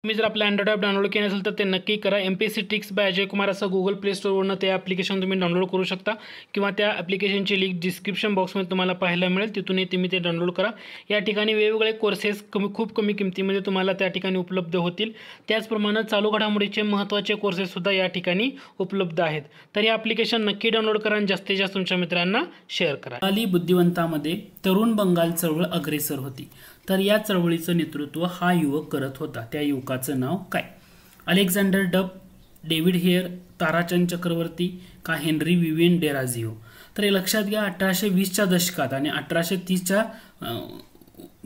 तुम्ही जर आपला अँड्रॉइड ॲप डाउनलोड केलं असेल तर ते नक्की करा. MPSC tricks bye Ajay Kumar असं गुगल प्ले स्टोरवरून ते ॲप्लिकेशन तुम्ही डाउनलोड करू शकता किंवा त्या ॲप्लिकेशनची लिंक डिस्क्रिप्शन बॉक्समध्ये तुम्हाला पाहायला मिळेल, तिथूनही तुम्ही ते डाउनलोड करा. या ठिकाणी वेगवेगळे कोर्सेस खूप कमी किमतीमध्ये तुम्हाला त्या ठिकाणी उपलब्ध होतील. त्याचप्रमाणे चालू घडामोडीचे महत्त्वाचे कोर्सेससुद्धा या ठिकाणी उपलब्ध आहेत. तर हे ॲप्लिकेशन नक्की डाउनलोड करा आणि जास्तीत जास्त तुमच्या मित्रांना शेअर करा. बंगाली बुद्धिवंतांमध्ये तरुण बंगाल चळवळ अग्रेसर होती. तर या चळवळीचं नेतृत्व हा युवक करत होता. त्या युवकाचं नाव काय? अलेक्झांडर डब, डेव्हिड हेयर, ताराचंद चक्रवर्ती का हेनरी विवियन डेराझिओ? तर हे लक्षात घ्या, 1820च्या दशकात आणि 1830च्या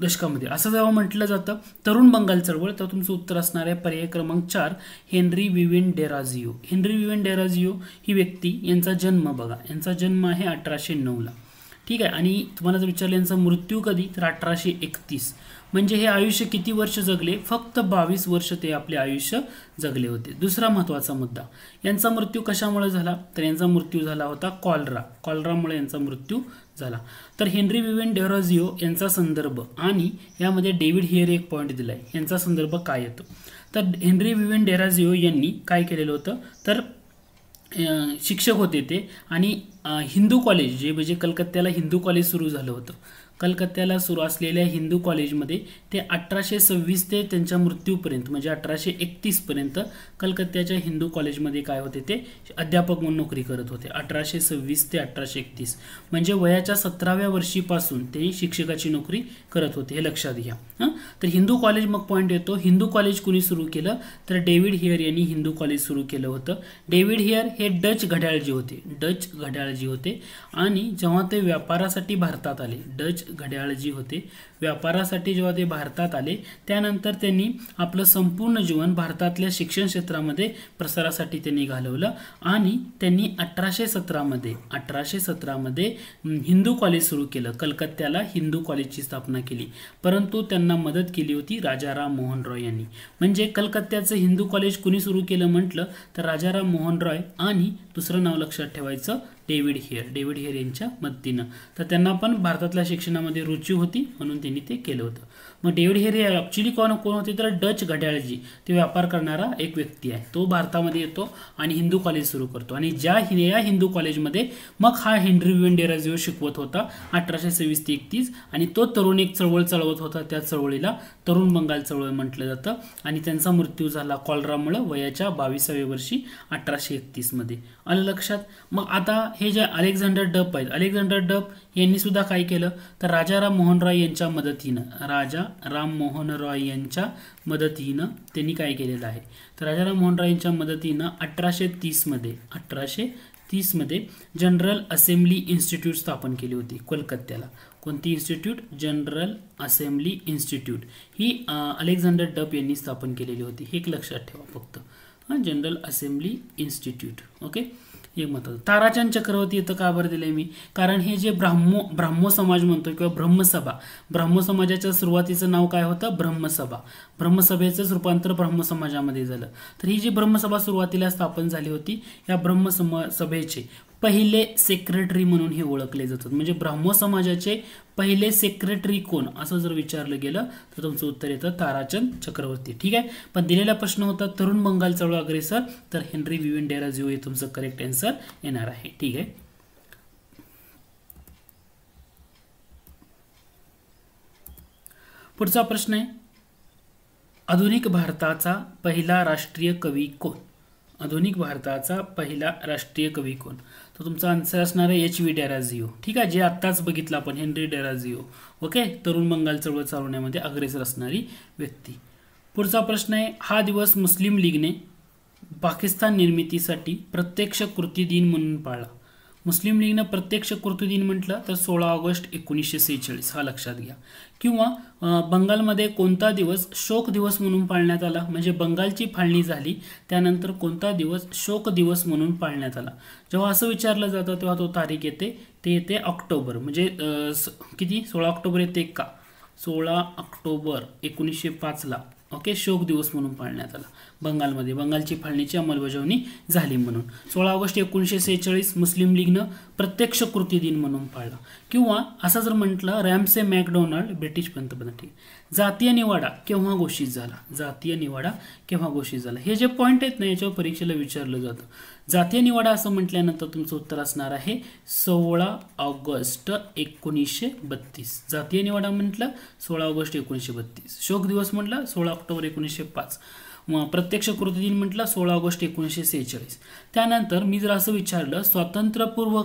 दशकामध्ये असं जेव्हा म्हटलं जातं तरुण बंगाल चळवळ, तर तुमचं उत्तर असणार आहे पर्याय क्रमांक 4 हेनरी विवियन डेराझिओ. हेनरी विवियन डेराझिओ ही व्यक्ती, यांचा जन्म बघा, यांचा जन्म आहे 1809ला. ठीक आहे. आणि तुम्हाला जर विचारलं यांचा मृत्यू कधी, तर 1831. म्हणजे हे आयुष्य किती वर्ष जगले? फक्त 22 वर्ष ते आपले आयुष्य जगले होते. दुसरा महत्त्वाचा मुद्दा, यांचा मृत्यू कशामुळे झाला? तर यांचा मृत्यू झाला होता कॉलरामुळे यांचा मृत्यू झाला. तर हेनरी विवियन डेराझिओ यांचा संदर्भ आणि यामध्ये डेव्हिड हेयर एक पॉईंट दिलाय, यांचा संदर्भ काय येतो? तर हेनरी विवियन डेराझिओ यांनी काय केलेलं होतं, तर शिक्षक होते ते आणि हिंदू कॉलेज जे म्हणजे कलकत्त्याला हिंदू कॉलेज सुरू झालं होतं. कलकत्त्याला सुरू असलेल्या हिंदू कॉलेजमध्ये ते 1826 ते त्यांच्या मृत्यूपर्यंत म्हणजे 1831 पर्यंत कलकत्त्याच्या हिंदू कॉलेजमध्ये काय होते, ते अध्यापक म्हणून नोकरी करत होते. 1826 ते 1831 म्हणजे वयाच्या 17व्या वर्षीपासून ते शिक्षकाची नोकरी करत होते, हे लक्षात घ्या. तर हिंदू कॉलेज मग पॉईंट येतो. हिंदू कॉलेज कुणी सुरू केलं, तर डेव्हिड हेयर यांनी हिंदू कॉलेज सुरू केलं होतं. डेव्हिड हेयर हे डच घड्याळजी होते आणि जेव्हा ते व्यापारासाठी भारतात आले, डच घड्याळजी होते, व्यापारासाठी जेव्हा ते भारतात आले त्यानंतर त्यांनी आपलं संपूर्ण जीवन भारतातल्या शिक्षण क्षेत्रामध्ये प्रसारासाठी त्यांनी घालवलं आणि त्यांनी 1817मध्ये हिंदू कॉलेज सुरू केलं. कलकत्त्याला हिंदू कॉलेजची स्थापना केली, परंतु त्यांना मदत केली होती राजाराम मोहन रॉय यांनी. म्हणजे कलकत्त्याचं हिंदू कॉलेज कुणी सुरू केलं म्हटलं तर राजाराम मोहन रॉय आणि दुसरं नाव लक्षात ठेवायचं डेव्हिड हेयर यांच्या मदतीनं. तर त्यांना पण भारतातल्या शिक्षणामध्ये रुची होती म्हणून त्यांनी ते केलं होतं. मग डेव्हिड हेयर हे ॲक्च्युली कोण होते, तर डच घड्याळजी, ते व्यापार करणारा एक व्यक्ती आहे. तो भारतामध्ये येतो आणि हिंदू कॉलेज सुरू करतो आणि या हिंदू कॉलेजमध्ये मग हा हेनरी विवियन डेराझिओ शिकवत होता 1826 ते 31 आणि तो तरुण एक चळवळ चालवत होता. त्या चळवळीला तरुण बंगाल चळवळ म्हटलं जातं आणि त्यांचा मृत्यू झाला कॉलरामुळे वयाच्या 22व्या वर्षी 1831 मध्ये. आलं लक्षात? मग आता हे जे अलेक्झांडर डब आहेत, अलेक्झांडर डब यांनी सुद्धा काय केलं, तर राजाराम मोहन रॉय यांच्या मदतीनं त्यांनी काय केलेलं आहे, तर राजाराम मोहन रॉय यांच्या मदतीनं 1830 मध्ये जनरल असेंब्ली इन्स्टिट्यूट स्थापन केली होती कोलकात्याला. कोणती इन्स्टिट्यूट? जनरल असेंब्ली इन्स्टिट्यूट ही अलेक्झांडर डब यांनी स्थापन केलेली होती. हे एक लक्षात ठेवा फक्त, जनरल असेंब्ली इन्स्टिट्यूट. ओके, एक महत्त्वाचं. ताराचंद चक्रवर्ती इथं का बरं दिलंय मी, कारण हे जे ब्राह्मो समाज म्हणतो किंवा ब्रह्म समाजाच्या सुरुवातीचं नाव काय होतं, ब्रह्मसभेचं रूपांतर ब्रह्म समाजामध्ये झालं. तर ही जी ब्रह्मसभा सुरुवातीला स्थापन झाली होती, या ब्रह्मसभेचे पहिले सेक्रेटरी म्हणून हे ओळखले जातात. म्हणजे ब्राह्मो समाजाचे पहिले सेक्रेटरी कोण असं जर विचारलं गेलं तर तुमचं उत्तर येतं ताराचंद चक्रवर्ती. ठीक आहे. पण दिलेला प्रश्न होता तरुण बंगाल चळवळ अग्रेसर, तर हेनरी विवियन डेराझिओ हे तुमचं करेक्ट आन्सर येणार आहे. ठीक आहे. पुढचा प्रश्न आहे, आधुनिक भारताचा पहिला राष्ट्रीय कवी कोण? आधुनिक भारताचा पहिला राष्ट्रीय कवी कोण? तर तुमचा आन्सर असणार आहे एच.व्ही. डेराझिओ. ठीक आहे, जे आत्ताच बघितलं आपण, हेनरी डेराझिओ. ओके, तरुण बंगाल चळवळ चालवण्यामध्ये अग्रेसर असणारी व्यक्ती. पुढचा प्रश्न आहे, हा दिवस मुस्लिम लीगने पाकिस्तान निर्मितीसाठी प्रत्यक्ष कृती दिन म्हणून पाळला. मुस्लिम लीगनं प्रत्यक्ष कृती दिन म्हटलं तर 16 ऑगस्ट 1946 हा लक्षात घ्या. किंवा बंगालमध्ये कोणता दिवस शोक दिवस म्हणून पाळण्यात आला, म्हणजे बंगालची फाळणी झाली त्यानंतर कोणता दिवस शोक दिवस म्हणून पाळण्यात आला. जेव्हा असं विचारलं जातं तेव्हा तो तारीख येते, ते येते ऑक्टोबर. म्हणजे किती, 16 ऑक्टोबर येते का? 16 ऑक्टोबर 1905ला ओके, शोक दिवस म्हणून पाळण्यात आला बंगालमध्ये. बंगालची फाळणीची अंमलबजावणी झाली म्हणून. 16 ऑगस्ट 1946 मुस्लिम लीगनं प्रत्यक्ष कृती दिन म्हणून पाळला. किंवा असं जर म्हटलं, रॅमसे मॅकडोनाल्ड ब्रिटिश पंतप्रधान. ठीक, जातीय निवाडा केव्हा घोषित झाला? जातीय निवाडा केव्हा घोषित झाला? हे जे पॉईंट आहेत ना, याच्यावर परीक्षेला विचारलं जातं. जातीय निवाडा असं म्हटल्यानंतर तुमचं उत्तर असणार आहे 16 ऑगस्ट 1932. जातीय निवाडा म्हटलं 16 ऑगस्ट 1932. शोक दिवस म्हटलं 16 ऑक्टोबर 1905. प्रत्यक्ष कृती दिन म्हटलं 16 ऑगस्ट 1946. त्यानंतर मी जर असं विचारलं, स्वातंत्र्यपूर्व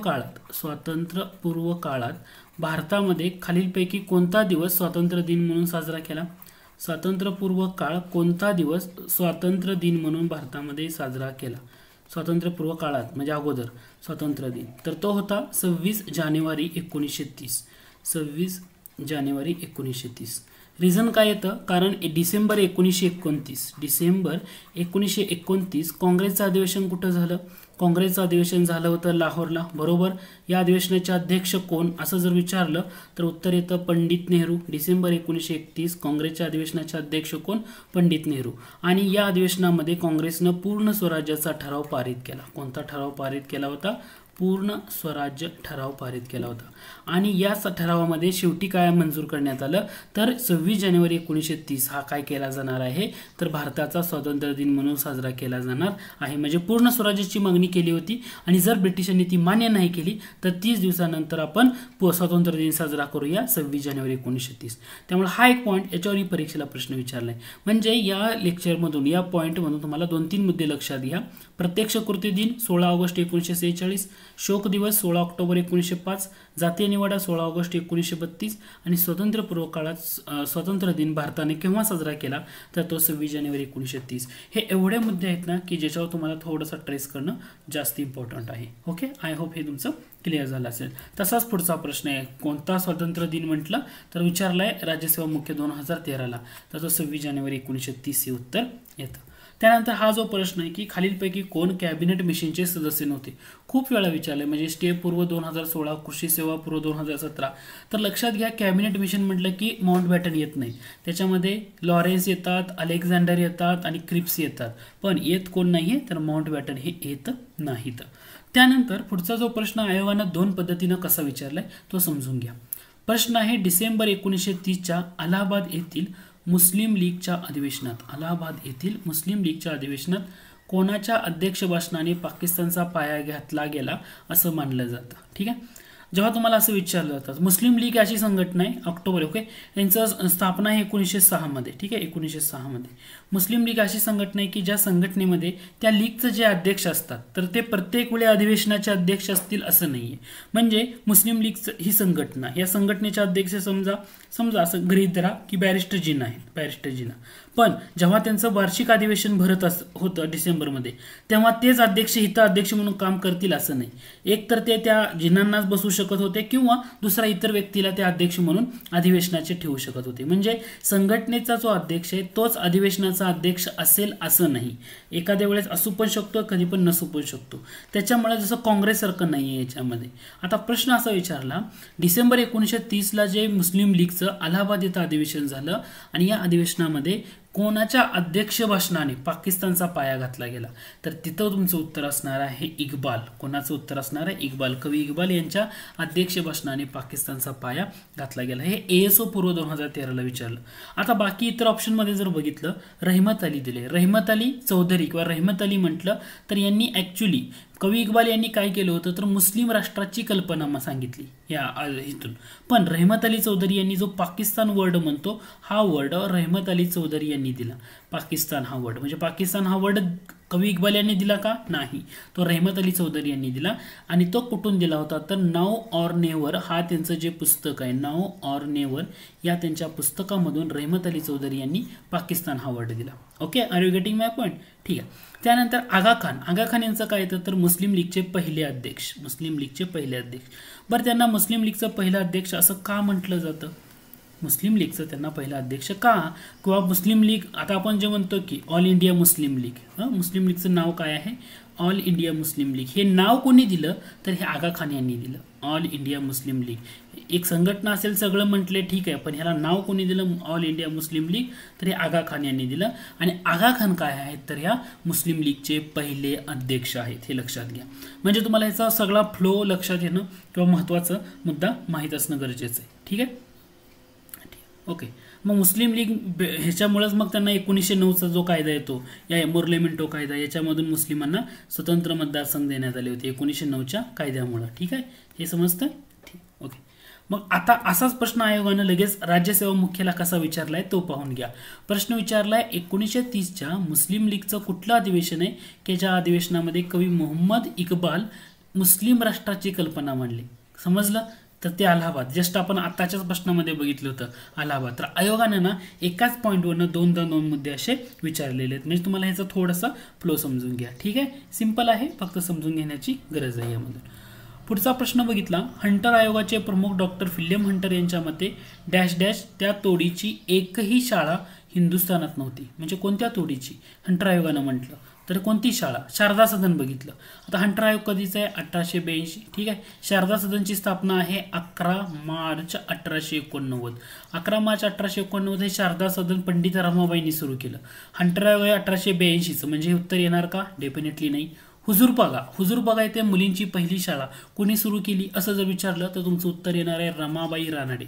काळात भारतामध्ये खालीलपैकी कोणता दिवस स्वातंत्र्य दिन म्हणून साजरा केला? स्वातंत्र्यपूर्व काळ कोणता दिवस स्वातंत्र्य दिन म्हणून भारतामध्ये साजरा केला? स्वातंत्र्यपूर्व काळात म्हणजे अगोदर स्वातंत्र्य दिन, तर तो होता 26 जानेवारी 1930. 26 जानेवारी 1930. रिझन काय येतं? कारण डिसेंबर 1929 काँग्रेसचं अधिवेशन कुठं झालं? काँग्रेसचं अधिवेशन झालं होतं लाहोरला, बरोबर. या अधिवेशनाचे अध्यक्ष कोण असं जर विचारलं तर उत्तर येतं पंडित नेहरू. डिसेंबर 1931 काँग्रेसच्या अधिवेशनाचे अध्यक्ष कोण? पंडित नेहरू. आणि या अधिवेशनामध्ये काँग्रेसनं पूर्ण स्वराज्याचा ठराव पारित केला. कोणता ठराव पारित केला होता? पूर्ण स्वराज्य ठराव पारित केला होता. आणि या ठरावामध्ये शेवटी काय मंजूर करण्यात आलं तर 26 जानेवारी 1930 हा काय केला जाणार आहे तर भारताचा स्वातंत्र्य दिन म्हणून साजरा केला जाणार आहे. म्हणजे पूर्ण स्वराज्याची मागणी केली होती आणि जर ब्रिटिशांनी ती मान्य नाही केली तर 30 दिवसानंतर आपण स्वातंत्र्य दिन साजरा करूया 26 जानेवारी 1930. त्यामुळे हा एक पॉईंट, याच्यावरही परीक्षेला प्रश्न विचारलाय. म्हणजे या लेक्चरमधून, या पॉईंटमधून तुम्हाला 2-3 मुद्दे लक्षात घ्या. प्रत्यक्ष कृती दिन 16 ऑगस्ट 1946, शोक दिवस 16 ऑक्टोबर 1905, जातीय निवाडा 16 ऑगस्ट 1932 आणि स्वातंत्र्यपूर्व काळात स्वातंत्र्य दिन भारताने केव्हा साजरा केला तर तो 26 जानेवारी 1930. हे एवढे मुद्दे आहेत ना की ज्याच्यावर तुम्हाला थोडंसं ट्रेस करणं जास्त इम्पॉर्टंट आहे. ओके, आय होप हे तुमचं क्लिअर झालं असेल. तसाच पुढचा प्रश्न आहे, कोणता स्वातंत्र्य दिन म्हटलं तर विचारलाय राज्यसेवा मुख्य 2013ला, तर तो 26 जानेवारी 1930 हे उत्तर येतं. त्यानंतर हा जो प्रश्न आहे की खालीलपैकी कोण कॅबिनेट मिशनचे सदस्य नव्हते, खूप वेळा विचारले. म्हणजे स्टे पूर्व 2016, कृषी सेवा पूर्व 2017. तर लक्षात घ्या, कॅबिनेट मिशन म्हटलं की माउंटबॅटन येत नाही, त्याच्यामध्ये लॉरेन्स येतात, अलेक्झांडर येतात आणि क्रिप्स येतात, पण येत कोण नाहीये तर माउंटबॅटन हे येत नाहीत. त्यानंतर पुढचा जो प्रश्न आयोगानं 2 पद्धतीनं कसा विचारलाय तो समजून घ्या. प्रश्न आहे, डिसेंबर 1930च्या अलाहाबाद येथील मुस्लिम लीगच्या अधिवेशनात कोणाच्या अध्यक्ष भाषणाने पाकिस्तानचा पाया घातला गेला असं मानलं जातं. ठीक आहे, जेव्हा तुम्हाला असं विचारलं जातं, मुस्लिम लीग अशी संघटना आहे ऑक्टोबर, ओके, यांचं स्थापना आहे 1906 मध्ये. ठीक आहे, 1906 मध्ये मुस्लिम लीग अशी संघटना आहे की ज्या संघटनेमध्ये त्या लीगचे जे अध्यक्ष असतात तर ते प्रत्येक वेळी अधिवेशनाचे अध्यक्ष असतील असं नाहीये. म्हणजे मुस्लिम लीगचं ही संघटना, या संघटनेचे अध्यक्ष समजा असं गृहीत धरा की बॅरिस्टर जिना आहेत, बॅरिस्टर जिना. पण जेव्हा त्यांचं वार्षिक अधिवेशन भरत होतं डिसेंबरमध्ये, तेव्हा तेच अध्यक्ष हिता अध्यक्ष म्हणून काम करतील असं नाही. एक तर ते त्या जिनांनाच बसू शकत होते किंवा दुसरा इतर व्यक्तीला ते अध्यक्ष म्हणून अधिवेशनाचे ठेवू शकत होते. म्हणजे संघटनेचा जो अध्यक्ष आहे तोच अधिवेशनाचा अध्यक्ष असेल असं नाही. एखाद्या वेळेस असू पण शकतो, कधी पण नसू पण शकतो. त्याच्यामुळे जसं काँग्रेससारखं नाही आहे याच्यामध्ये. आता प्रश्न असा विचारला, डिसेंबर 1930ला जे मुस्लिम लीगचं अलाहाबाद येथं अधिवेशन झालं आणि या अधिवेशनामध्ये कोणाच्या अध्यक्ष भाषणाने पाकिस्तानचा पाया घातला गेला तर तिथं तुमचं उत्तर असणार आहे इक्बाल. कोणाचं उत्तर असणार आहे? इक्बाल. कवी इक्बाल यांच्या अध्यक्ष भाषणाने पाकिस्तानचा पाया घातला गेला. हे ASO पूर्व 2013ला विचारलं. आता बाकी इतर ऑप्शनमध्ये जर बघितलं, रहमत अली दिले. रहमत अली चौधरी किंवा रहमत अली म्हटलं तर यांनी ॲक्च्युली कवी इक्बाल यांनी काय केलं होतं तर मुस्लिम राष्ट्राची कल्पना सांगितली या इथून. पण रहमत अली चौधरी यांनी जो पाकिस्तान वर्ड म्हणतो हा वर्ड रहमत अली चौधरी यांनी दिला. पाकिस्तान हा वर्ड, म्हणजे पाकिस्तान हा वर्ड कवी इक्बाल यांनी दिला का? नाही, तो रहमत अली चौधरी यांनी दिला. आणि तो कुठून दिला होता तर नाउ और नेवर हा त्यांचं जे पुस्तक आहे, नाउ और नेवर या त्यांच्या पुस्तकामधून रहमत अली चौधरी यांनी पाकिस्तान हा वर्ड दिला. Okay, are you getting my point? ठीक आहे. त्यानंतर आगा खान यांचं काय येतं तर मुस्लिम लीगचे पहिले अध्यक्ष. बरं, त्यांना मुस्लिम लीगचं पहिलं अध्यक्ष असं का म्हटलं जातं? मुस्लिम लीगचं त्यांना पहिला अध्यक्ष का? किंवा मुस्लिम लीग, आता आपण जे म्हणतो की ऑल इंडिया मुस्लिम लीग, मुस्लिम लीगचं नाव काय आहे? All India Muslim league. हे नाव कोणी दिलं तर हे आगा खान यांनी दिलं. All India Muslim league. एक संघटना असेल सगळं म्हटले ठीक आहे, पण ह्याला नाव कोणी दिलं ऑल इंडिया मुस्लिम लीग, तर हे आगा खान यांनी दिलं. आणि आगा खान काय आहेत तर ह्या मुस्लिम लीगचे पहिले अध्यक्ष आहेत, हे लक्षात घ्या. म्हणजे तुम्हाला ह्याचा सगळा फ्लो लक्षात येणं किंवा महत्त्वाचा मुद्दा माहीत असणं गरजेचं आहे. ठीक आहे, ओके. मग मुस्लिम लीग ह्याच्यामुळेच मग त्यांना 1909चा जो कायदा येतो, या मोर्लेमेंटो कायदा, याच्यामधून मुस्लिमांना स्वतंत्र मतदारसंघ देण्यात आले होते 1909च्या कायद्यामुळे. ठीक आहे, हे समजतं. ठीक, ओके. मग आता असाच प्रश्न आयोगानं लगेच राज्यसेवा मुख्याला कसा विचारलाय तो पाहून घ्या. प्रश्न विचारलाय 1930च्या मुस्लिम लीगचं कुठलं अधिवेशन आहे की ज्या अधिवेशनामध्ये कवी मोहम्मद इक्बाल मुस्लिम राष्ट्राची कल्पना मांडली. समजलं, तर ते अलाहाबाद. जस्ट आपण आताच्याच प्रश्नामध्ये बघितलं होतं अलाहाबाद. तर आयोगानं ना एकाच पॉईंटवरनं दोन मुद्दे असे विचारलेले आहेत. म्हणजे तुम्हाला ह्याचा थोडासा फ्लो समजून घ्या. ठीक आहे, सिंपल आहे, फक्त समजून घेण्याची गरज आहे यामधून. पुढचा प्रश्न बघितला, हंटर आयोगाचे प्रमुख डॉक्टर विल्यम हंटर यांच्या मते डॅश डॅश त्या तोडीची एकही शाळा हिंदुस्थानात नव्हती. म्हणजे कोणत्या तोडीची हंटर आयोगानं म्हटलं तर कोणती शाळा? शारदा सदन बघितलं. आता हंटर आयोग कधीचा आहे? 1882. ठीक आहे, शारदा सदनची स्थापना आहे 11 मार्च 1889. 11 मार्च 1889 हे शारदा सदन पंडित रमाबाईंनी सुरू केलं. हंटर आयोग आहे 1882चं. म्हणजे हे उत्तर येणार का? डेफिनेटली नाही. हुजूरपागा येथे मुलींची पहिली शाळा कोणी सुरू केली असं जर विचारलं तर तुमचं उत्तर येणार आहे रमाबाई रानडे.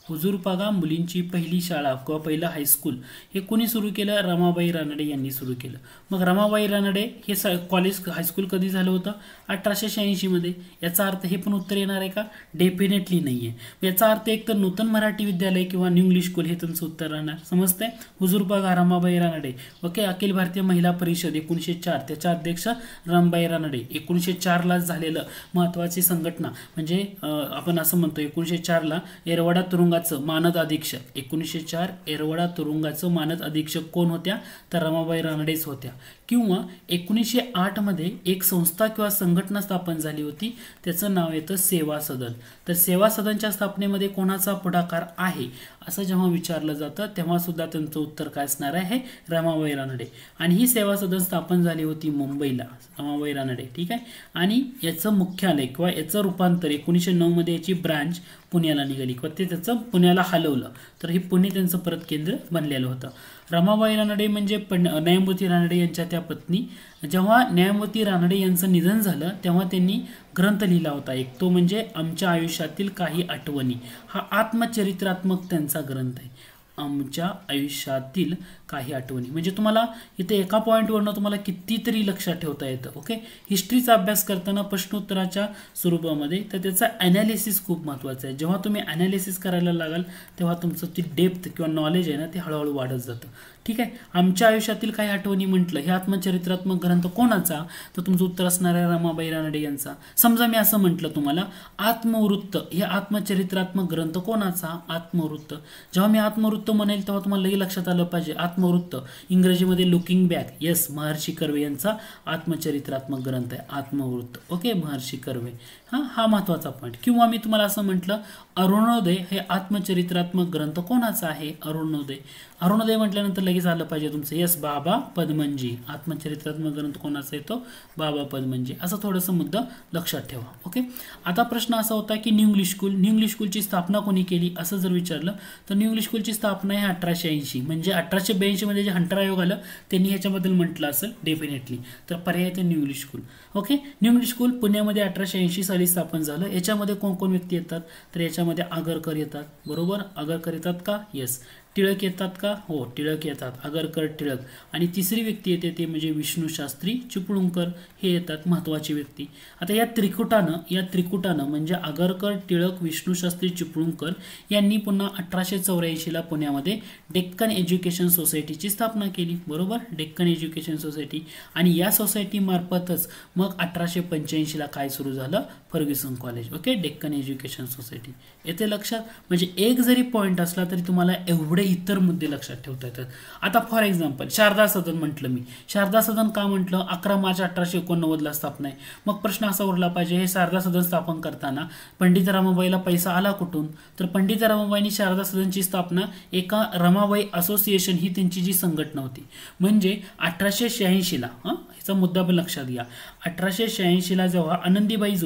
हुजूरपागा मुलींची पहिली शाळा किंवा पहिलं हायस्कूल हे कोणी सुरू केलं? रमाबाई रानडे यांनी सुरू केलं. मग रमाबाई रानडे हे कॉलेज हायस्कूल कधी झालं होतं? 1886 मध्ये. याचा अर्थ हे पण उत्तर येणार आहे का? डेफिनेटली नाही आहे. याचा अर्थ एक तर नूतन मराठी विद्यालय किंवा न्यू इंग्लिश स्कूल हे तुमचं उत्तर राहणार. समजतंय? हुजूरपागा रमाबाई रानडे. ओके. अखिल भारतीय महिला परिषद 1904 त्याच्या अध्यक्ष रमाबाई रानडे. 1904 झालेलं महत्वाची संघटना म्हणजे आपण असं म्हणतो 1904 येरवडा तुरुंगाचं मानद अधीक्षक. 1904 येरवडा तुरुंगाचं मानद अधीक्षक कोण होत्या? तर रमाबाई रानडेच होत्या. किंवा 1908 मध्ये एक संस्था किंवा संघटना स्थापन झाली होती, त्याचं नाव येतं सेवा सदन. तर सेवा सदनच्या स्थापनेमध्ये कोणाचा पुढाकार आहे असं जेव्हा विचारलं जातं तेव्हा सुद्धा त्यांचं उत्तर काय असणार आहे? रमाबाई रानडे. आणि ही सेवा सदन स्थापन झाली होती मुंबईला, रमाबाई रानडे. ठीक आहे, आणि याचं मुख्यालय किंवा याचं रूपांतर 1909 मध्ये याची ब्रांच पुण्याला निघाली किंवा ते त्याचं पुण्याला हलवलं. तर हे पुणे त्यांचं परत केंद्र बनलेलं होतं. रमाबाई रानडे म्हणजे न्यायमूर्ती रानडे यांच्या त्या पत्नी. जेव्हा न्यायमूर्ती रानडे यांचं निधन झालं तेव्हा त्यांनी ग्रंथ लिहिला होता एक, तो म्हणजे आमच्या आयुष्यातील काही आठवणी. हा आत्मचरित्रात्मक त्यांचा ग्रंथ आहे. आमच्या आयुष्यातील काही आठवणी. म्हणजे तुम्हाला इथे एका पॉईंटवरनं तुम्हाला कितीतरी लक्षात ठेवता येतं. ओके, हिस्ट्रीचा अभ्यास करताना प्रश्नोत्तराच्या स्वरूपामध्ये तर त्याचा ॲनालिसिस खूप महत्त्वाचं आहे. जेव्हा तुम्ही ॲनालिसिस करायला लागाल तेव्हा तुमचं ती डेप्थ किंवा नॉलेज आहे ना ते हळूहळू वाढत जातं. ठीक आहे, आमच्या आयुष्यातील काही आठवणी म्हटलं हे आत्मचरित्रात्मक ग्रंथ कोणाचा? तर तुमचं उत्तर असणार आहे रमाबाई रानडे यांचा. समजा मी असं म्हटलं तुम्हाला आत्मवृत्त हे आत्मचरित्रात्मक ग्रंथ कोणाचा? आत्मवृत्त. जेव्हा मी आत्मवृत्त म्हणेल तेव्हा तुम्हाला लई लक्षात आलं पाहिजे आत्मवृत्त इंग्रजीमध्ये looking back. Yes, Maharshi Karve यांचा आत्मचरित्रात्मक ग्रंथ आहे आत्मवृत्त. ओके, महर्षी कर्वे. हा महत्वाचा पॉईंट. किंवा मी तुम्हाला असं म्हटलं अरुणोदय हे आत्मचरित्रात्मक ग्रंथ कोणाचा आहे? अरुणोदय. अरुणोदय म्हटल्यानंतर लगेच आलं पाहिजे तुमचं येस बाबा पदमनजी. आत्मचरित्रात्मक ग्रंथ कोणाचा येतो? बाबा पदमनजी. असं थोडंसं मुद्दा लक्षात ठेवा. ओके, आता प्रश्न असा होता की न्यू इंग्लिश स्कूलची स्थापना कोणी केली असं जर विचारलं तर न्यू इंग्लिश स्कूलची स्थापना आहे 1880. म्हणजे 1882 मध्ये जे हंटर आयोग आलं त्यांनी ह्याच्याबद्दल म्हटलं असेल डेफिनेटली. तर पर्याय ते new English school. Okay, new English school पुण्यामध्ये 1880 साली स्थापन झालं. याच्यामध्ये कोण कोण व्यक्ती येतात? तर याच्यामध्ये आगरकर येतात. बरोबर, आगरकर येतात का? येस. टिळक येतात का? हो, टिळक येतात. आगरकर, टिळक. आणि तिसरी व्यक्ती येते ते म्हणजे विष्णू शास्त्री चिपळूणकर हे येतात, महत्त्वाची व्यक्ती. आता या त्रिकुटानं म्हणजे आगरकर, टिळक, विष्णू शास्त्री, चिपळूणकर यांनी पुन्हा 1884 पुण्यामध्ये डेक्कन एज्युकेशन सोसायटीची स्थापना केली. बरोबर, डेक्कन एज्युकेशन सोसायटी. आणि या सोसायटी मार्फतच मग 1885 काय सुरू झालं? Fergusson college. Okay, Deccan education society. येते लक्षात. म्हणजे एक जरी पॉईंट असला तरी तुम्हाला एवढे एवढे इतर मुद्दे लक्षात ठेवता येतात. आता फॉर एक्झाम्पल शारदा सदन म्हटलं मी. शारदा सदन का म्हटलं? 11 मार्च 1889 स्थापना आहे. मग प्रश्न असा उरला पाहिजे, हे शारदा सदन स्थापन करताना पंडित रमाबाईला पैसा आला कुठून? तर पंडित रमाबाईंनी शारदा सदनची स्थापना एका रमाबाई असोसिएशन ही त्यांची जी संघटना होती, म्हणजे 1886ला ह्याचा मुद्दा पण लक्षात घ्या. 1886ला जेव्हा आनंदीबाई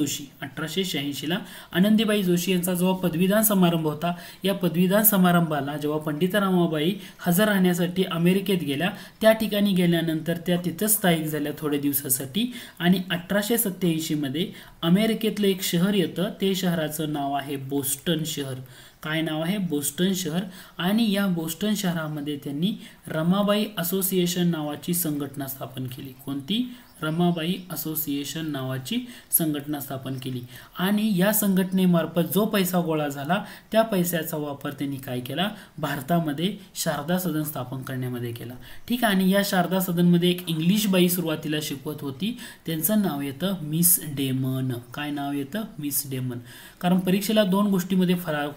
जोशी यांचा जेव्हा पदवीदान समारंभ होता, या पदवीदान समारंभाला जेव्हा पंडित रमाबाई हजर राहण्यासाठी अमेरिकेत गेल्या, त्या ठिकाणी गेल्यानंतर त्या तिथं स्थायिक झाल्या थोड्या दिवसासाठी. आणि 1887 मध्ये अमेरिकेतलं एक शहर येतं, ते शहराचं नाव आहे बोस्टन शहर. काय नाव आहे? बोस्टन शहर. आणि या बोस्टन शहरामध्ये त्यांनी रमाबाई असोसिएशन नावाची संघटना स्थापन केली. कोणती? रमाबाई असोसिएशन नावाची संघटना स्थापन केली. आणि या संघटनेमार्फत जो पैसा गोळा झाला, त्या पैशाचा वापर त्यांनी काय केला? भारतामध्ये शारदा सदन स्थापन करण्यामध्ये केला. ठीक आहे. आणि या शारदा सदनमध्ये एक इंग्लिश बाई सुरुवातीला शिकवत होती, त्यांचं नाव येतं मिस डेमन. काय नाव येतं? Miss Damon. कारण परीक्षेला दोन गोष्टीमध्ये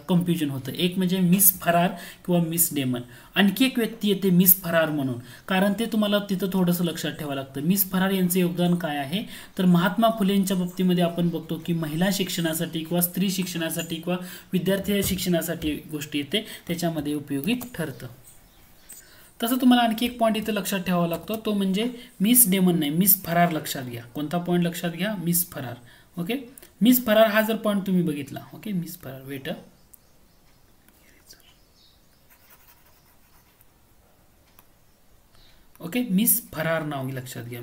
कन्फ्युजन होतं. एक म्हणजे मिस फरार किंवा मिस डेमन. आणखी एक व्यक्ती येते मिस फरार म्हणून, कारण ते तुम्हाला तिथं थोडंसं लक्षात ठेवावं लागतं. मिस फरार यांचे योगदान काय आहे? तर महात्मा फुलेंच्या बाबतीमध्ये आपण बघतो की महिला शिक्षणासाठी किंवा स्त्री शिक्षणासाठी किंवा विद्यार्थी शिक्षणासाठी गोष्टी येते, त्याच्यामध्ये उपयोगी ठरतं. तसं तुम्हाला आणखी एक पॉईंट इथे लक्षात ठेवावा लागतो, तो म्हणजे मिस डेमन नाही, मिस फरार लक्षात घ्या. कोणता पॉईंट लक्षात घ्या? मिस फरार. ओके, मिस फरार हा जर पॉईंट तुम्ही बघितला, ओके, मिस फरार वेट ओके, मिस फरार नाव लक्षात घ्या.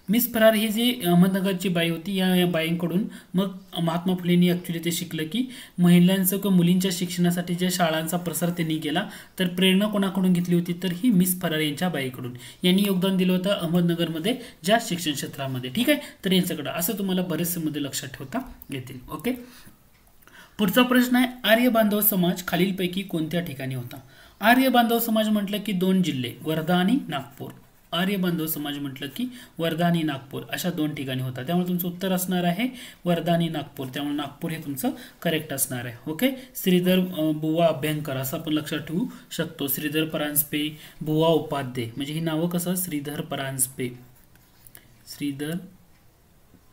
मिस फरार ही जी अहमदनगरची बाई होती, या बाईंकडून मग महात्मा फुलेंनी ॲक्च्युली ते शिकलं की महिलांचं किंवा मुलींच्या शिक्षणासाठी ज्या शाळांचा प्रसार त्यांनी केला, तर प्रेरणा कोणाकडून घेतली होती? तर ही मिस फरार यांच्या बाईकडून. यांनी योगदान दिलं होतं अहमदनगरमध्ये ज्या शिक्षण क्षेत्रामध्ये. ठीक आहे, तर यांच्याकडं असं तुम्हाला बरेचसे मुद्दे लक्षात ठेवता येतील. ओके, पुढचा प्रश्न आहे, आर्य बांधव समाज खालीलपैकी कोणत्या ठिकाणी होता? आर्य बांधव समाज म्हटलं की 2 जिल्हे, वर्धा आणि नागपूर. आर्य बांधव समाज म्हटलं की वर्धा आणि नागपूर अशा 2 ठिकाणी होता. त्यामुळे तुमचं उत्तर असणार आहे वर्धा आणि नागपूर. त्यामुळे नागपूर हे तुमचं करेक्ट असणार आहे. ओके, श्रीधर बुवा अभ्यंकर असं आपण लक्षात ठेवू शकतो. श्रीधर परांजपे, बुवा उपाध्ये, म्हणजे ही नावं कसं? श्रीधर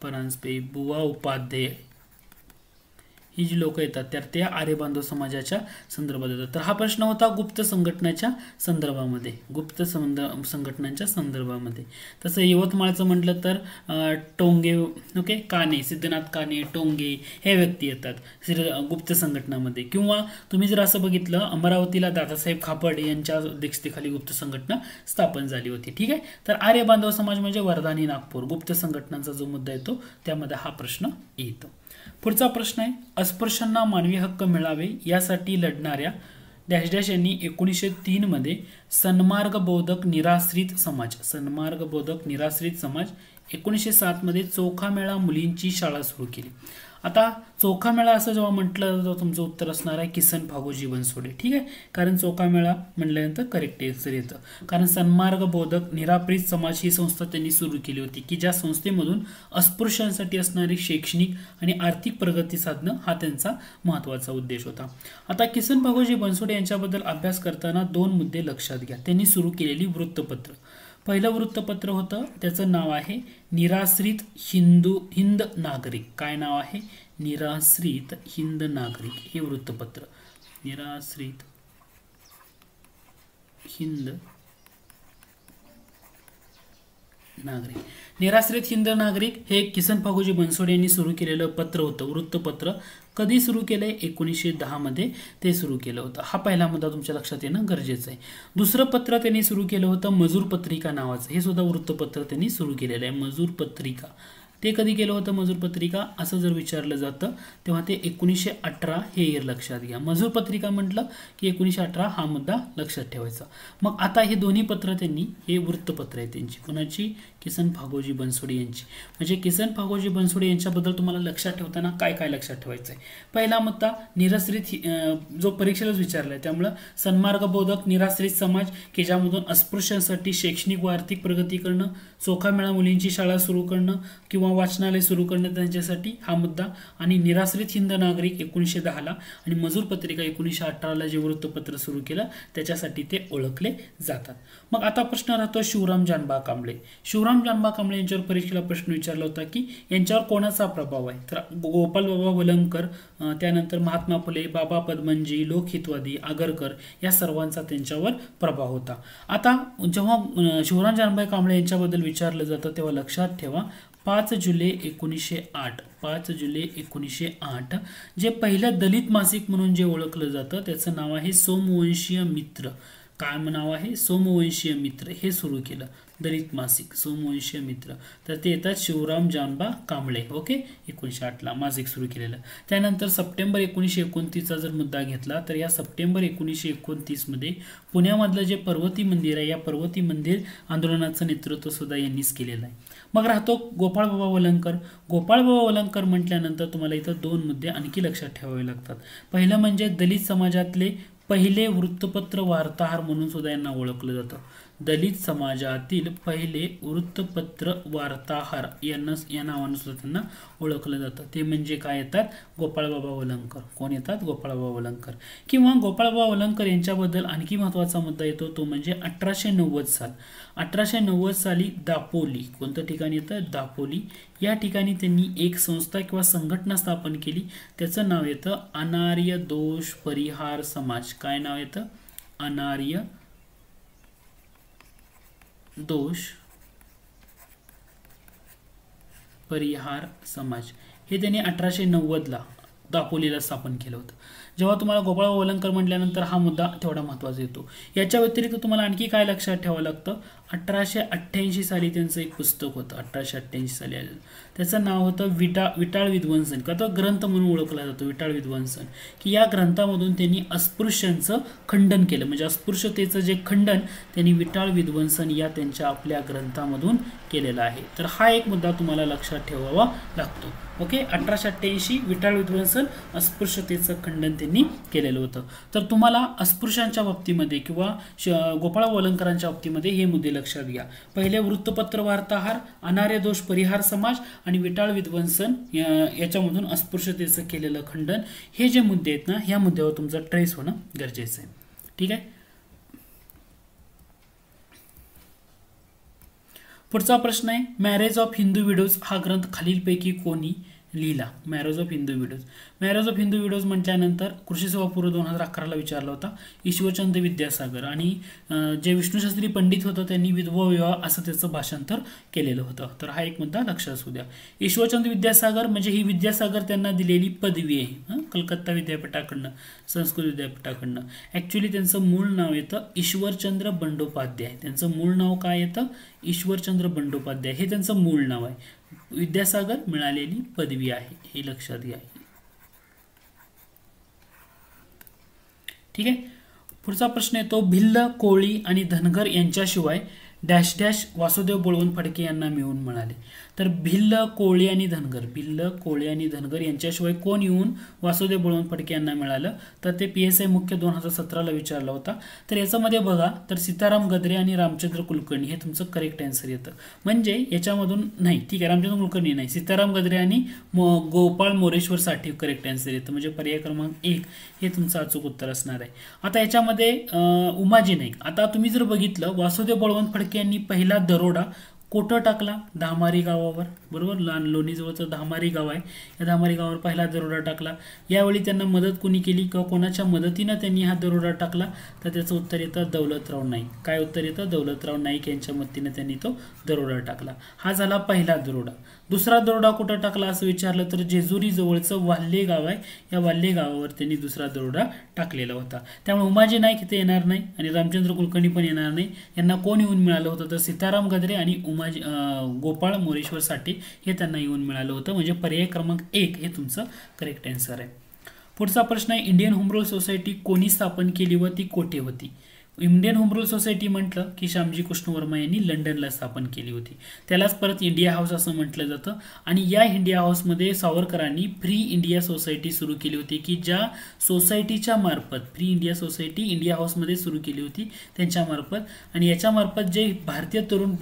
परांजपे, बुवा उपाध्ये ही जी लोक येतात तर ते आर्य बांधव समाजाच्या संदर्भात येतात. तर हा प्रश्न होता गुप्त संघटनाच्या संदर्भामध्ये. तसं यवतमाळचं म्हटलं तर टोंगे, ओके, काने, सिद्धनाथ काने, टोंगे हे व्यक्ती येतात गुप्त संघटनामध्ये. किंवा तुम्ही जर असं बघितलं, अमरावतीला दादासाहेब खापर्डे यांच्या अध्यक्षतेखाली गुप्त संघटना स्थापन झाली होती. ठीक आहे, तर आर्य बांधव समाज म्हणजे वर्धा आणि नागपूर. गुप्त संघटनांचा जो मुद्दा येतो त्यामध्ये हा प्रश्न येतो. पुढचा प्रश्न आहे, अस्पृश्यांना मानवी हक्क मिळावे यासाठी लढणाऱ्या डॅश डॅश यांनी 1903 मध्ये सन्मार्ग बोधक निराश्रित समाज, 1907 मध्ये चोखामेळा मुलींची शाळा सुरू केली. आता चोखामेळा असं जेव्हा म्हटलं तर तुमचं उत्तर असणार आहे किसन फागोजी बनसोडे. ठीक आहे, कारण चोखामेळा म्हटल्यानंतर करेक्ट आन्सर येतं. कारण सन्मार्ग बोधक निराश्रित समाज ही संस्था त्यांनी सुरू केली होती की ज्या संस्थेमधून अस्पृश्यांसाठी असणारी शैक्षणिक आणि आर्थिक प्रगती साधणं हा त्यांचा महत्त्वाचा उद्देश होता. आता किसन फागोजी बनसोडे यांच्याबद्दल अभ्यास करताना 2 मुद्दे लक्षात घ्या. त्यांनी सुरू केलेली वृत्तपत्र. पहिलं वृत्तपत्र होतं, त्याचं नाव आहे निराश्रित हिंद नागरिक. काय नाव आहे? निराश्रित हिंद नागरिक हे वृत्तपत्र. निराश्रित हिंद नागरिक हे किसन फागोजी बनसोडे यांनी सुरू केलेलं पत्र होतं, वृत्तपत्र. कधी सुरू केलंय? 1910 मध्ये ते सुरू केलं होतं. हा पहिला मुद्दा तुमच्या लक्षात येणं गरजेचं आहे. दुसरं पत्र त्यांनी सुरू केलं होतं मजूर पत्रिका नावाचं. हे सुद्धा वृत्तपत्र त्यांनी सुरू केलेलं आहे, मजूर पत्रिका. ते कधी केलं होतं मजूर पत्रिका असं जर विचारलं जातं तेव्हा ते 1918 हे इयर लक्षात घ्या. मजूर पत्रिका म्हटलं की 1918 हा मुद्दा लक्षात ठेवायचा. मग आता हे दोन्ही पत्र त्यांनी, हे वृत्तपत्र आहे त्यांची, कोणाची? किसन फागोजी बनसोडे यांची. म्हणजे किसन फागोजी बनसोडे यांच्याबद्दल तुम्हाला लक्षात ठेवताना काय काय लक्षात ठेवायचं आहे? पहिला मुद्दा निराश्रित, जो परीक्षेलाच विचारलाय, त्यामुळं सन्मार्ग बोधक निराश्रित समाज की ज्यामधून अस्पृश्यांसाठी शैक्षणिक व आर्थिक प्रगती करणं, चोखामेळा मुलींची शाळा सुरू करणं किंवा वाचनालय सुरू करण्यात त्यांच्यासाठी हा मुद्दा, आणि निराश्रित हिंद नागरिक 1910ला आणि मजूर पत्रिका 1918ला जे वृत्तपत्र सुरू केलं त्याच्यासाठी ते ओळखले जातात. मग आता प्रश्न राहतो शिवराम जानबा कांबळे. शिवराम जानबा कांबळे यांच्यावर परीक्षेला प्रश्न विचारला होता की यांच्यावर कोणाचा प्रभाव आहे. तर गोपाल बाबा वलंगकर, त्यानंतर महात्मा फुले, बाबा पदमनजी, लोकहितवादी, आगरकर या सर्वांचा त्यांच्यावर प्रभाव होता. आता जेव्हा शिवराम जानबा कांबळे यांच्याबद्दल विचारलं जातं तेव्हा लक्षात ठेवा 5 जुलै 1908 जे पहिलं दलित मासिक म्हणून जे ओळखलं जातं त्याचं नाव आहे सोमवंशीय मित्र. काय नाव आहे? सोमवंशीय मित्र हे सुरू केलं दलित मासिक सोमवंशीय मित्र. तर ते येतात शिवराम जानबा कांबळे. ओके, 1908ला मासिक सुरू केलेलं. त्यानंतर सप्टेंबर 1929चा जर मुद्दा घेतला तर या सप्टेंबर 1929 मध्ये पुण्यामधलं जे पर्वती मंदिर आहे या पर्वती मंदिर आंदोलनाचं नेतृत्व सुद्धा यांनीच केलेलं आहे. मग राहतो गोपाळ बाबा वलंगकर. गोपाळ बाबा वलंगकर म्हटल्यानंतर तुम्हाला इथं 2 मुद्दे आणखी लक्षात ठेवावे लागतात. पहिलं म्हणजे दलित समाजातले पहिले वृत्तपत्र वार्ताहर म्हणून सुद्धा यांना ओळखलं जातं. दलित समाजातील पहिले वृत्तपत्र वार्ताहर या नावानं सुद्धा त्यांना ओळखलं जातं. ते म्हणजे काय येतात? गोपाळबाबा वलंगकर. कोण येतात? गोपाळबाबा वलंगकर. किंवा गोपाळबाबा वलंगकर यांच्याबद्दल आणखी महत्त्वाचा मुद्दा येतो तो म्हणजे 1890 साल. 1890 साली दापोली, कोणत्या ठिकाणी येतं? दापोली या ठिकाणी त्यांनी एक संस्था किंवा संघटना स्थापन केली. त्याचं नाव येतं अनार्य दोष परिहार समाज. काय नाव येतं? अनार्य दोष परिहार समाज. हे त्यांनी 1890ला दापोलीला स्थापन केलं होतं. जेव्हा तुम्हाला गोपाळबाबा वलंगकर म्हटल्यानंतर हा मुद्दा तेवढा महत्त्वाचा येतो. याच्या व्यतिरिक्त तुम्हाला आणखी काय लक्षात ठेवावं लागतं? 1888 साली त्यांचं एक पुस्तक होतं. 1888 साली आलेलं. त्याचं नाव होतं विटाळ विध्वंसन, का तो ग्रंथ म्हणून ओळखला जातो विटाळ विध्वंसन. की या ग्रंथामधून त्यांनी अस्पृश्यांचं खंडन केलं. म्हणजे अस्पृश्यतेचं जे खंडन त्यांनी विटाळ विध्वंसन या त्यांच्या आपल्या ग्रंथामधून केलेला आहे. तर हा एक मुद्दा तुम्हाला लक्षात ठेवावा लागतो. ओके, 1888 विटाळ विध्वंसन अस्पृश्यतेचं खंडन त्यांनी केलेलं होतं. तर तुम्हाला अस्पृश्यांच्या बाबतीमध्ये किंवा गोपाळ वलंगकरांच्या बाबतीमध्ये हे मुद्दे लक्षात घ्या. पहिले वृत्तपत्र वार्ताहर, अनार्य दोष परिहार समाज आणि विटाळ विध्वंसन याच्यामधून अस्पृश्यतेचं केलेलं खंडन, हे जे मुद्दे आहेत ना ह्या मुद्द्यावर तुमचा ट्रेस होणं गरजेचं आहे. ठीक आहे. पुढचा प्रश्न आहे मॅरेज ऑफ हिंदू विडोज हा ग्रंथ खालीलपैकी कोणी लिहिला? Marriage of Hindu widows. Marriage of Hindu widows म्हटल्यानंतर कृषी सेवा पूर्व 2011ला विचारला होता. ईश्वरचंद्र विद्यासागर आणि जे विष्णुशास्त्री पंडित होतं त्यांनी विधवा विवाह असं त्याचं भाषांतर केलेलं होतं. तर हा एक मुद्दा लक्षात असू द्या. ईश्वरचंद्र विद्यासागर म्हणजे ही विद्यासागर त्यांना दिलेली पदवी आहे कलकत्ता विद्यापीठाकडनं, संस्कृत विद्यापीठाकडनं. ॲक्च्युली त्यांचं मूळ नाव येतं ईश्वरचंद्र बंडोपाध्याय. त्यांचं मूळ नाव काय येतं? ईश्वरचंद्र बंडोपाध्याय हे त्यांचं मूळ नाव आहे. विद्यासागर मिळालेली पदवी आहे, हे लक्षात घ्या. ठीक आहे. पुढचा प्रश्न येतो भिल्ल, कोळी आणि धनगर यांच्याशिवाय डॅश डॅश वासुदेव बळवंत फडके यांना मिळून मिळाले. तर भिल्ल, कोळी आणि धनगर यांच्याशिवाय कोण येऊन वासुदेव बळवंत फडके यांना मिळालं? तर ते PSI मुख्य 2017ला विचारला होता. तर याच्यामध्ये बघा तर सीताराम गद्रे आणि रामचंद्र कुलकर्णी हे तुमचं करेक्ट आन्सर येतं. म्हणजे याच्यामधून नाही, ठीक आहे, रामचंद्र कुलकर्णी नाही, सीताराम गद्रे आणि गोपाळ मोरेश्वर साठी करेक्ट आन्सर येतं. म्हणजे पर्याय क्रमांक 1 हे तुमचं अचूक उत्तर असणार आहे. आता याच्यामध्ये उमाजी नाईक. आता तुम्ही जर बघितलं वासुदेव बळवंत फडके यांनी पहिला दरोडा कुठं टाकला? धामारी गावावर, बरोबर. लोणीजवळचं धामारी गाव आहे, या धामारी गावावर पहिला दरोडा टाकला. यावेळी त्यांना मदत कोणी केली किंवा कोणाच्या मदतीनं त्यांनी हा दरोडा टाकला? तर त्याचं उत्तर येतं दौलतराव नाईक. काय उत्तर येतं? दौलतराव नाईक यांच्या मदतीनं त्यांनी तो दरोडा टाकला. हा झाला पहिला दरोडा. दुसरा दरोडा कुठं टाकला असं विचारलं तर जेजुरी जवळचं वाल्हे गाव आहे, या वाल्हे गावावर त्यांनी दुसरा दरोडा टाकलेला होता. त्यामुळे उमाजी नाईक इथे येणार नाही आणि रामचंद्र कुलकर्णी पण येणार नाही. यांना कोण येऊन मिळालं होतं? तर सीताराम गद्रे आणि गोपाळ मोरेश्वर साठी हे त्यांना येऊन मिळालं होतं. म्हणजे पर्याय क्रमांक 1 हे तुमचं करेक्ट आन्सर आहे. पुढचा प्रश्न आहे इंडियन होम रूल सोसायटी कोणी स्थापन केली व ती कोठे होती? इंडियन होम रूल सोसायटी म्हटलं की श्यामजी कृष्ण वर्मा यांनी लंडनला स्थापन केली होती. त्यालाच परत इंडिया हाऊस असं म्हटलं जातं. आणि या इंडिया हाऊसमध्ये सावरकरांनी फ्री इंडिया सोसायटी सुरू केली होती की ज्या सोसायटीच्या मार्फत फ्री इंडिया सोसायटी इंडिया हाऊसमध्ये सुरू केली होती त्यांच्या मार्फत. आणि याच्या मार्फत जे भारतीय तरुण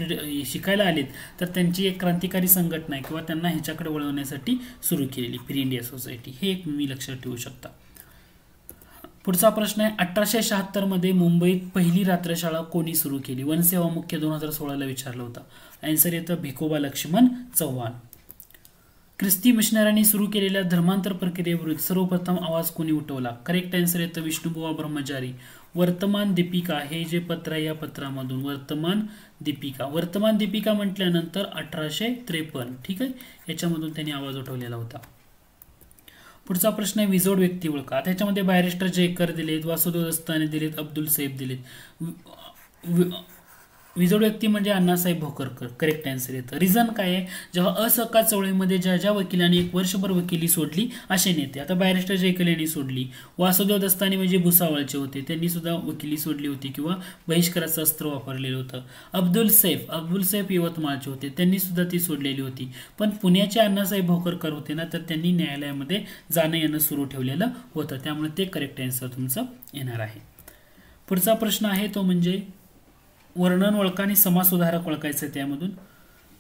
शिकायला आलेत तर त्यांची एक क्रांतिकारी संघटना आहे किंवा त्यांना ह्याच्याकडे वळवण्यासाठी सुरू केलेली फ्री इंडिया सोसायटी. हे एक मी लक्षात ठेवू शकता. पुढचा प्रश्न आहे 1876 मध्ये मुंबईत पहिली रात्रशाळा कोणी सुरू केली? वनसेवा मुख्य 2016ला विचारलं होतं. आन्सर येतं भिकोबा लक्ष्मण चव्हाण. ख्रिस्ती मिशनऱ्यांनी सुरू केलेल्या धर्मांतर प्रक्रियेविरुद्ध सर्वप्रथम आवाज कोणी उठवला? करेक्ट आन्सर येतं विष्णुबुवा ब्रह्मचारी. वर्तमान दीपिका हे जे पत्र आहे या पत्रामधून वर्तमान दीपिका म्हटल्यानंतर 1853. ठीक आहे, याच्यामधून त्यांनी आवाज उठवलेला होता. पुढचा प्रश्न आहे विजोड व्यक्ती ओळखा. त्याच्यामध्ये बॅरिस्टर जयकर दिलेत, वासुदेव दस्ताने दिलेत, अब्दुल सैफ दिलेत. विजोड व्यक्ती म्हणजे अण्णासाहेब भोकरकर. करेक्ट आन्सर येतं. रिझन काय आहे? जेव्हा असहकार चळवळीमध्ये ज्या वकिलांनी एक वर्षभर वकिली सोडली असे नेते. आता बॅरिस्टर जयकर यांनी सोडली. वासुदेव दस्ताने म्हणजे भुसावळचे होते, त्यांनी सुद्धा वकिली सोडली होती किंवा बहिष्काराचं अस्त्र वापरलेलं होतं. अब्दुल सैफ यवतमाळचे होते, त्यांनी सुद्धा ती सोडलेली होती. पण पुण्याचे अण्णासाहेब भोकरकर होते ना, तर त्यांनी न्यायालयामध्ये जाणं येणं सुरू ठेवलेलं होतं. त्यामुळे ते करेक्ट आन्सर तुमचं येणार आहे. पुढचा प्रश्न आहे तो म्हणजे वर्णन ओळखा आणि समाज सुधारक ओळखायचं. त्यामधून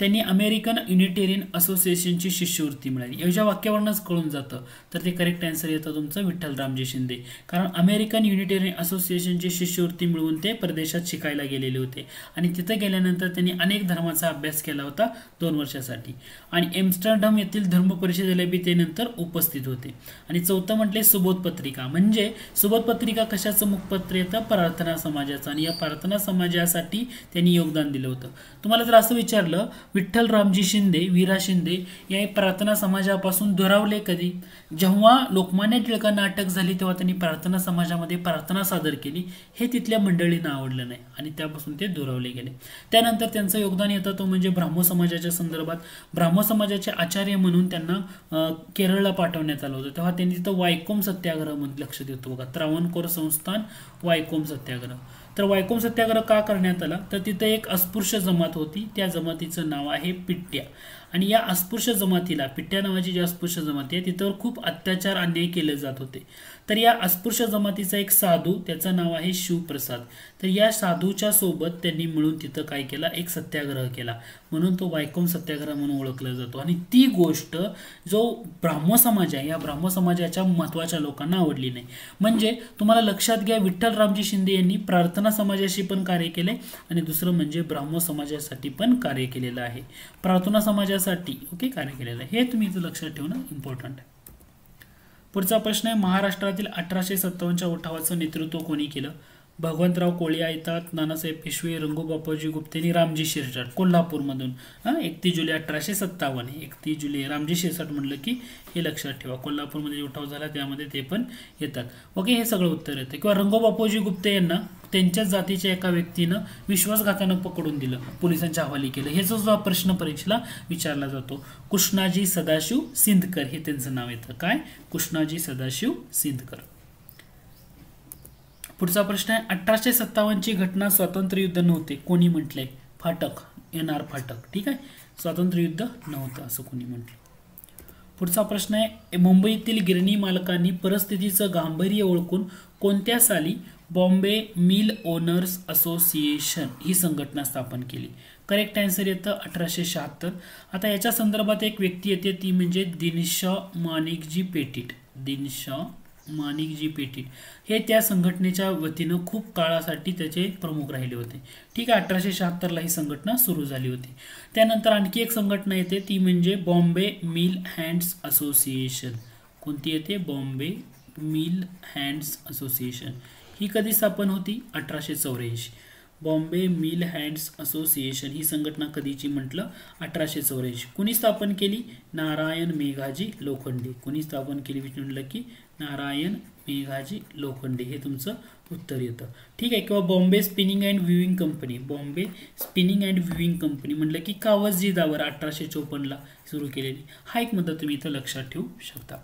त्यांनी अमेरिकन युनिटेरियन असोसिएशनची शिष्यवृत्ती मिळाली. या वाक्यावरूनच कळून जातं. तर ते करेक्ट आन्सर येतं तुमचं विठ्ठल रामजी शिंदे. कारण अमेरिकन युनिटेरियन असोसिएशनची शिष्यवृत्ती मिळवून ते परदेशात शिकायला गेलेले होते आणि तिथे गेल्यानंतर त्यांनी अनेक धर्माचा अभ्यास केला होता 2 वर्षासाठी. आणि एम्स्टरडम येथील धर्म परिषदेला बी ते नंतर उपस्थित होते. आणि चौथं म्हटले सुबोध पत्रिका. म्हणजे सुबोध पत्रिका कशाचं मुखपत्र येतं? प्रार्थना समाजाचं. आणि या प्रार्थना समाजासाठी त्यांनी योगदान दिलं होतं. तुम्हाला जर असं विचारलं विठ्ठल रामजी शिंदे, वीरा शिंदे या प्रार्थना समाजापासून दुरावले कधी? जेव्हा लोकमान्य टिळक नाटक झाली तेव्हा त्यांनी प्रार्थना समाजामध्ये प्रार्थना सादर केली. हे तिथल्या मंडळींना आवडलं नाही आणि त्यापासून ते दुरावले गेले. त्यानंतर त्यांचं योगदान येतं तो म्हणजे ब्राह्मो समाजाच्या संदर्भात. ब्राह्मो समाजाचे आचार्य म्हणून त्यांना केरळला पाठवण्यात आलं होतं. तेव्हा त्यांनी तिथं वायकोम सत्याग्रह मध्ये लक्ष देतो बघा. त्रावणकोर संस्थान वायकोम सत्याग्रह. तर वायकोम सत्याग्रह का करण्यात आला? तर तिथं एक अस्पृश्य जमात होती, त्या जमातीचं नाव आहे पिट्ट्या. आणि या अस्पृश्य जमातीला, पिट्ट्या नावाची जी अस्पृश्य जमाती आहे तिथं खूप अत्याचार अन्याय केले जात होते. तर या अस्पृश्य जमातीचा एक साधू, त्याचं नाव आहे शिवप्रसाद. तर या साधूच्या सोबत त्यांनी मिळून तिथं काय केला? एक सत्याग्रह केला. म्हणून तो वायकोम सत्याग्रह म्हणून ओळखला जातो. आणि ती गोष्ट जो ब्राह्मो समाज आहे या ब्राह्मो समाजाच्या महत्त्वाच्या लोकांना आवडली नाही. म्हणजे तुम्हाला लक्षात घ्या विठ्ठल रामजी शिंदे यांनी प्रार्थना समाजाशी पण कार्य केले आणि दुसरं म्हणजे ब्राह्मो समाजासाठी पण कार्य केलेलं आहे. प्रार्थना समाजासाठी कार्य केलेलं आहे. हे तुम्ही इथं लक्षात ठेवणं इम्पॉर्टंट आहे. पुढचा प्रश्न आहे महाराष्ट्रातील 1857च्या उठावाचं नेतृत्व कोणी केलं? भगवंतराव कोळी येतात, नानासाहेब पेशवे, रंगोबापाजी गुप्ते आणि रामजी शिरसाट कोल्हापूरमधून. 31 जुलै 1857. 31 जुलै रामजी शिरसाट म्हणलं की हे लक्षात ठेवा. कोल्हापूरमध्ये उठाव झाला त्यामध्ये ते पण येतात. हे सगळं उत्तर येतं. किंवा रंगोबापाजी गुप्ते यांना त्यांच्याच जातीच्या एका व्यक्तीनं विश्वासघातानं पकडून दिलं, पोलिसांच्या हवाली केलं. हे जो प्रश्न परीक्षेला विचारला जातो. कृष्णाजी सदाशिव सिंदकर हे त्यांचं नाव येतं. काय? कृष्णाजी सदाशिव सिंदकर. पुढचा प्रश्न आहे 1857ची घटना स्वातंत्र्य युद्ध नव्हते कोणी म्हटलंय? फाटक, NR फाटक. ठीक आहे, स्वातंत्र्य युद्ध नव्हतं असं कोणी म्हटलं. पुढचा प्रश्न आहे मुंबईतील गिरणी मालकांनी परिस्थितीचं गांभीर्य ओळखून कोणत्या साली बॉम्बे मिल ओनर्स असोसिएशन ही संघटना स्थापन केली? करेक्ट आन्सर येतं 1876. आता याच्या संदर्भात एक व्यक्ती येते ती म्हणजे दिनशॉ माणिकजी पेटीट. दिनशॉ माणिकजी पेटीट हे त्या संघटनेच्या वतीनं खूप काळासाठी त्याचे प्रमुख राहिले होते. ठीक आहे, 1876ला ही संघटना सुरू झाली होती. त्यानंतर आणखी एक संघटना येते ती म्हणजे बॉम्बे मिल हँड्स असोसिएशन. कोणती येते? Bombay mill hands association. ही कधी स्थापन होती? 1884. बॉम्बे मिल हँड्स असोसिएशन ही संघटना कधीची म्हटलं? 1884. कुणी स्थापन केली? नारायण मेघाजी लोखंडे. कुणी स्थापन केली म्हटलं की नारायण मेघाजी लोखंडे. हे तुमचं उत्तर येतं. ठीक आहे. किंवा Bombay spinning and viewing company. Bombay spinning and viewing company म्हटलं की कावसजी दावर 1854ला सुरू केलेली. हा एक मुद्दा तुम्ही इथं लक्षात ठेवू शकता.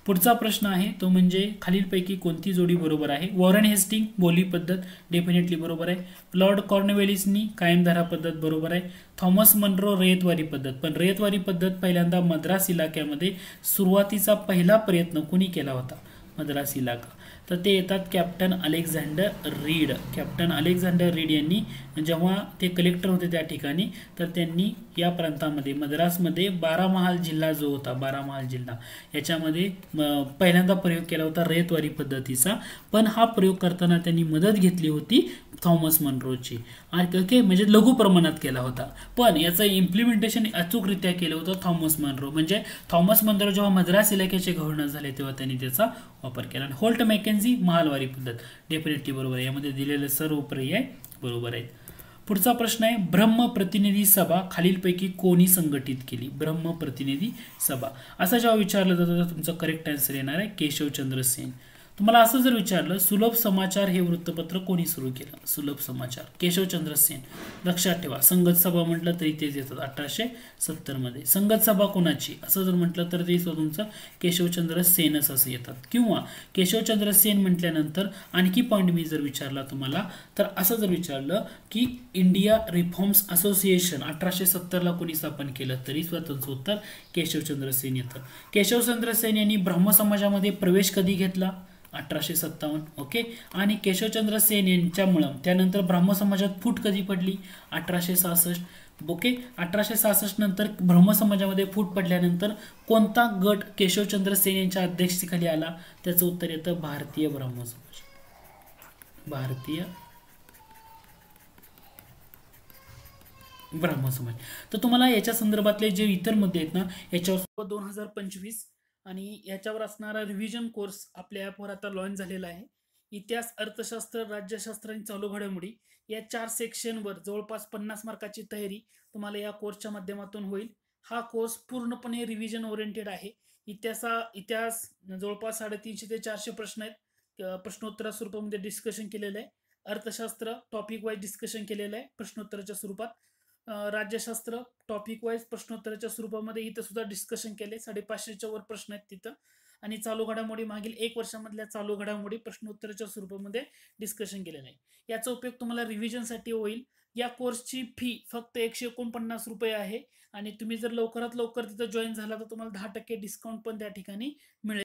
पुढचा प्रश्न आहे तो म्हणजे खालीलपैकी कोणती जोडी बरोबर आहे. वॉरन हेस्टिंग बोली पद्धत डेफिनेटली बरोबर आहे. लॉर्ड कॉर्नवेलिसनी कायमधारा पद्धत बरोबर आहे. थॉमस मनरो रयतवारी पद्धत, पण रयतवारी पद्धत पहिल्यांदा मद्रास इलाक्यामध्ये सुरुवातीचा पहिला प्रयत्न कुणी केला होता. मद्रास इलाका, तर ते येतात captain Alexander read. Captain Alexander read यांनी जेव्हा ते कलेक्टर होते त्या ठिकाणी, तर त्यांनी या प्रांतामध्ये मद्रासमध्ये बारामहाल जिल्हा जो होता, बारामहाल जिल्हा याच्यामध्ये पहिल्यांदा प्रयोग केला होता रयतवारी पद्धतीचा. पण हा प्रयोग करताना त्यांनी मदत घेतली होती थॉमस मनरोची. ओके, म्हणजे लघु प्रमाणात केला होता, पण याचं इम्प्लिमेंटेशन अचूकरित्या केलं होतं थॉमस मनरो. म्हणजे थॉमस मनरो जेव्हा मद्रास इलाक्याचे गव्हर्नर झाले तेव्हा त्यांनी त्याचा वापर केला. होल्ट मॅकेन्झी महालवारी पद्धत डेफिनेटली बरोबर आहे. यामध्ये दिलेले सर्व पर्याय बरोबर आहेत. पुढचा प्रश्न आहे ब्रह्म प्रतिनिधी सभा खालीलपैकी कोणी संघटित केली. ब्रह्म प्रतिनिधी सभा असं जेव्हा विचारलं जातं तर तुमचं करेक्ट आन्सर येणार आहे केशवचंद्र सेन. तुम्हाला असं जर विचारलं सुलभ समाचार हे वृत्तपत्र कोणी सुरू केलं. सुलभ समाचार केशवचंद्र सेन. लक्षात ठेवा, संगत सभा म्हटलं तरी तेच येतात 1870 मध्ये. संगत सभा कोणाची असं जर म्हटलं तर ते तुमचं केशवचंद्र सेनच असं येतात. किंवा केशवचंद्र सेन म्हटल्यानंतर आणखी पॉईंट मी जर विचारला तुम्हाला तर असं जर विचारलं की इंडिया रिफॉर्म्स असोसिएशन 1870 ला कोणी स्थापन केलं तरी स्वतंत्र उत्तर केशवचंद्र सेन येतं. केशवचंद्र सेन यांनी ब्रह्म समाजामध्ये प्रवेश कधी घेतला. 1857. ओके, आणि केशवचंद्र सेन यांच्यामुळं त्यानंतर ब्राह्म समाजात फूट कधी पडली. 1866. ओके, 1866 नंतर ब्रह्म समाजामध्ये फूट पडल्यानंतर कोणता गट केशवचंद्र सेन यांच्या अध्यक्षतेखाली आला. त्याचं उत्तर येतं भारतीय ब्रह्म समाज. भारतीय ब्रह्म समाज. तर तुम्हाला याच्या संदर्भातले जे इतर मुद्दे आहेत ना याच्यावर 2025 आणि याच्यावर असणारा रिव्हिजन कोर्स आपल्या ॲपवर आता लॉन्च झालेला आहे. इतिहास, अर्थशास्त्र, राज्यशास्त्र आणि चालू घडामोडी या 4 सेक्शनवर जवळपास 50 मार्काची तयारी तुम्हाला या कोर्सच्या माध्यमातून होईल. हा कोर्स पूर्णपणे रिव्हिजन ओरिएंटेड आहे. इतिहास जवळपास 350 ते 400 प्रश्न आहेत, प्रश्नोत्तरा स्वरूपामध्ये डिस्कशन केलेलं आहे. अर्थशास्त्र टॉपिक वाईज डिस्कशन केलेलं आहे प्रश्नोत्तराच्या स्वरूपात. राज्यशास्त्र टॉपिक वाईज प्रश्नोत्तराच्या स्वरूपामध्ये इथं सुद्धा डिस्कशन केले. 550च्या वर प्रश्न आहेत तिथं. आणि चालू घडामोडी मागील 1 वर्षामधल्या चालू घडामोडी प्रश्नोत्तराच्या स्वरूपामध्ये डिस्कशन केलेलं आहे. याचा उपयोग तुम्हाला रिव्हिजनसाठी होईल. या कोर्सची फी फक्त 149 रुपये आहे आणि तुम्ही जर लवकरात लवकर तिथं जॉईन झाला तर तुम्हाला 10% डिस्काउंट पण त्या ठिकाणी मिळेल.